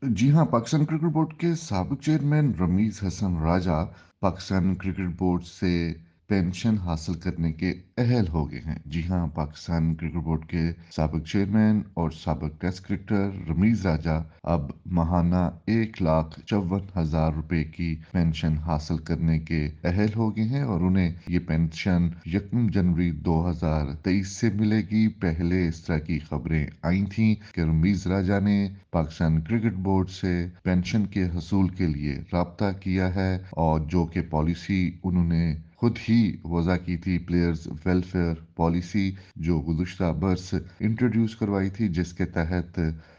जी हाँ, Pakistan cricket board के साबिक चेयरमैन रमीज़ हसन राजा पाकिस्तान क्रिकेट बोर्ड से पेंशन हासिल करने के अहल हो गए हैं। जी हाँ, पाकिस्तान क्रिकेट बोर्ड के साबिक चेयरमैन और साबिक टेस्ट क्रिकेटर रमीज़ राजा अब माहाना 1,54,000 रुपए की पेंशन हासिल करने के अहल हो गए हैं और उन्हें ये पेंशन 1 जनवरी 2023 से मिलेगी। पहले इस तरह की खबरें आई थीं कि रमीज़ राजा ने पाकिस्तान क्रिकेट बोर्ड से पेंशन के हसूल के लिए राब्ता किया है और जो कि पॉलिसी उन्होंने खुद ही वज़ा की थी, प्लेयर्स वेलफेयर पॉलिसी, जो गुज़श्ता बरस इंट्रोड्यूस करवाई थी, जिसके तहत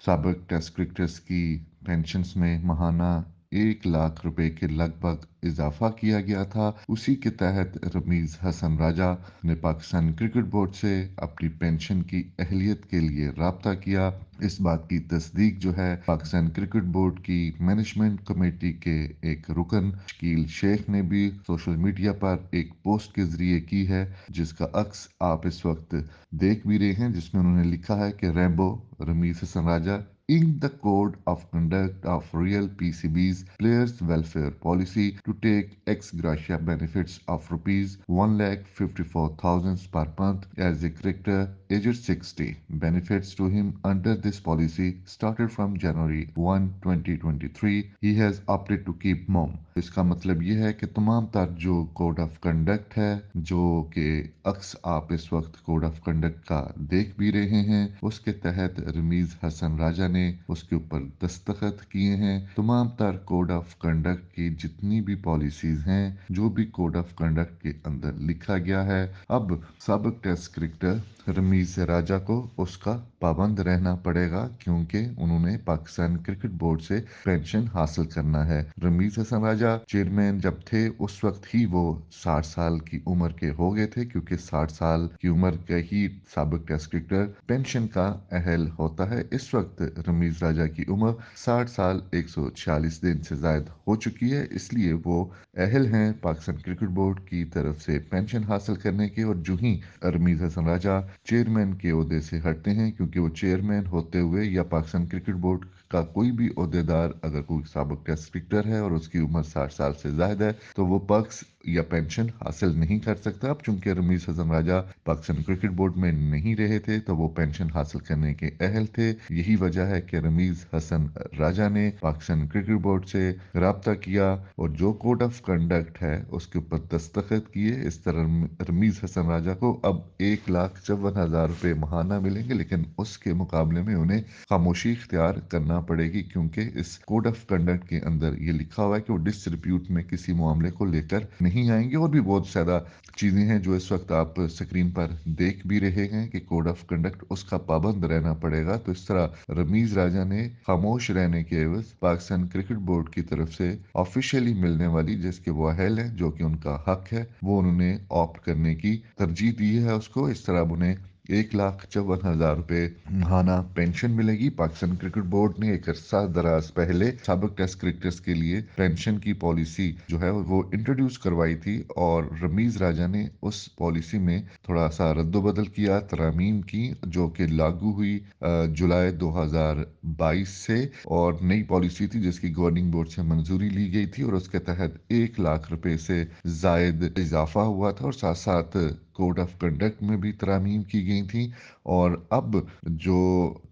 साबिक टेस्ट क्रिकेटर्स की पेंशन्स में माहाना 1 लाख रुपए के लगभग इजाफा किया गया था। उसी के तहत रमीज हसन राजा ने पाकिस्तान क्रिकेट बोर्ड से अपनी पेंशन की अहलियत के लिए राब्ता किया। इस बात की तस्दीक जो है पाकिस्तान क्रिकेट बोर्ड की मैनेजमेंट कमेटी के एक रुकन शकील शेख ने भी सोशल मीडिया पर एक पोस्ट के जरिए की है, जिसका अक्स आप इस वक्त देख भी रहे हैं, जिसमें उन्होंने लिखा है कि Rambo Ramiz Hasan Raja in the code of conduct of real PCB's players welfare policy to take ex gratia benefits of rupees 1,54,000 per month as a cricketer aged 60. Benefits to him under this policy started from January 1, 2023. He has opted to keep mum. इसका मतलब ये है कि तमाम तर जो code of conduct है, जो कि अक्स आप इस वक्त कोड ऑफ कंडक्ट का देख भी रहे हैं, उसके तहत रमीज हसन राजा ने उसके ऊपर दस्तखत किए हैं। तमाम तर कोड ऑफ कंडक्ट की जितनी भी पॉलिसीज हैं, जो भी कोड ऑफ कंडक्ट के अंदर लिखा गया है, अब साबिक टेस्ट क्रिकेटर रमीज राजा को उसका पाबंद रहना पड़ेगा, क्योंकि उन्होंने पाकिस्तान क्रिकेट बोर्ड से पेंशन हासिल करना है। रमीज हसन राजा चेयरमैन जब थे उस वक्त ही वो 60 साल की उम्र के हो गए थे, क्योंकि 60 साल की उम्र के ही साबिक टेस्ट क्रिकेटर पेंशन का अहल होता है। इस वक्त रमीज राजा की उम्र 60 साल 146 दिन से ज्यादा हो चुकी है, इसलिए वो अहल हैं पाकिस्तान क्रिकेट बोर्ड की तरफ से पेंशन हासिल करने के। और जो ही रमीज हसन राजा चेयरमैन के ओहदे से हटते हैं, क्योंकि वो चेयरमैन होते हुए या पाकिस्तान क्रिकेट बोर्ड का कोई भी ओहदेदार अगर कोई साबिक टेस्ट क्रिकेटर है और उसकी उम्र 60 साल से ज्यादा है, तो वो पर्क्स या पेंशन हासिल नहीं कर सकता। अब चूंकि रमीज हसन राजा पाकिस्तान क्रिकेट बोर्ड में नहीं रहे थे, तो वो पेंशन हासिल करने के अहल थे। यही वजह है कि रमीज हसन राजा ने पाकिस्तान क्रिकेट बोर्ड से राब्ता किया और जो कोड ऑफ कंडक्ट है उसके ऊपर दस्तखत किए। इस तरह रमीज हसन राजा को अब 1,54,000 रुपये माहाना मिलेंगे, लेकिन उसके मुकाबले में उन्हें खामोशी इख्तियार करना पड़ेगी, क्योंकि इस कोड ऑफ कंडक्ट के अंदर ये लिखा हुआ है कि वो डिसरिप्यूट में किसी मामले को लेकर नहीं आएंगे। और भी बहुत ज्यादा चीजें हैं जो इस वक्त आप स्क्रीन पर देख भी रहे हैं कि कोड ऑफ कंडक्ट उसका पाबंद रहना पड़ेगा। तो इस तरह रमीज राजा ने खामोश रहने के एवज पाकिस्तान क्रिकेट बोर्ड की तरफ से ऑफिशियली मिलने वाली जिसके वो अहल है, जो कि उनका हक है, वो उन्होंने ऑप्ट करने की तरजीह दी है उसको। इस तरह अब उन्हें 1,54,000 रुपये माहाना पेंशन मिलेगी। पाकिस्तान क्रिकेट बोर्ड ने एक अरसा दराज पहले साबिक टेस्ट क्रिकेटर्स के लिए पेंशन की पॉलिसी जो है वो इंट्रोड्यूस करवाई थी और रमीज राजा ने उस पॉलिसी में थोड़ा सा रद्दबदल किया, तरमीम की, जो कि लागू हुई जुलाई 2022 से, और नई पॉलिसी थी जिसकी गवर्निंग बोर्ड से मंजूरी ली गई थी और उसके तहत 1 लाख रुपए से जायद इजाफा हुआ था और साथ साथ कोड ऑफ कंडक्ट में भी तरामीम की गई थी। और अब जो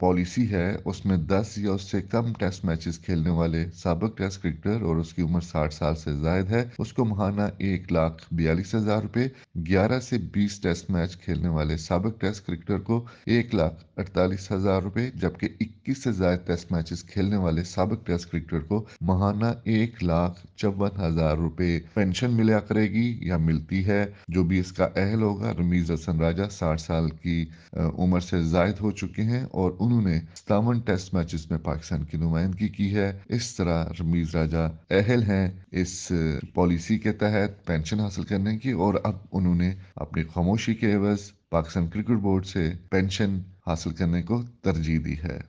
पॉलिसी है उसमें 10 या उससे कम टेस्ट मैचेस खेलने वाले साबिक टेस्ट क्रिकेटर और उसकी उम्र 60 साल से जायद है, उसको माहाना 1,42,000 रुपये, 11 से 20 टेस्ट मैच खेलने वाले साबिक टेस्ट क्रिकेटर को 1,48,000 रुपये, जबकि 21 से ज्यादा टेस्ट मैचेस खेलने वाले साबिक टेस्ट क्रिकेटर को माहाना 1,54,000 रुपये पेंशन मिला करेगी या मिलती है। जो भी इसका अहल होगा, रमीज हसन राजा 60 साल की उम्र से जायद हो चुके हैं और उन्होंने 57 टेस्ट मैचेस में पाकिस्तान की नुमाइंदगी की है। इस तरह रमीज राजा अहल हैं इस पॉलिसी के तहत पेंशन हासिल करने की, और अब उन्होंने अपनी खामोशी के एवज पाकिस्तान क्रिकेट बोर्ड से पेंशन हासिल करने को तरजीह दी है।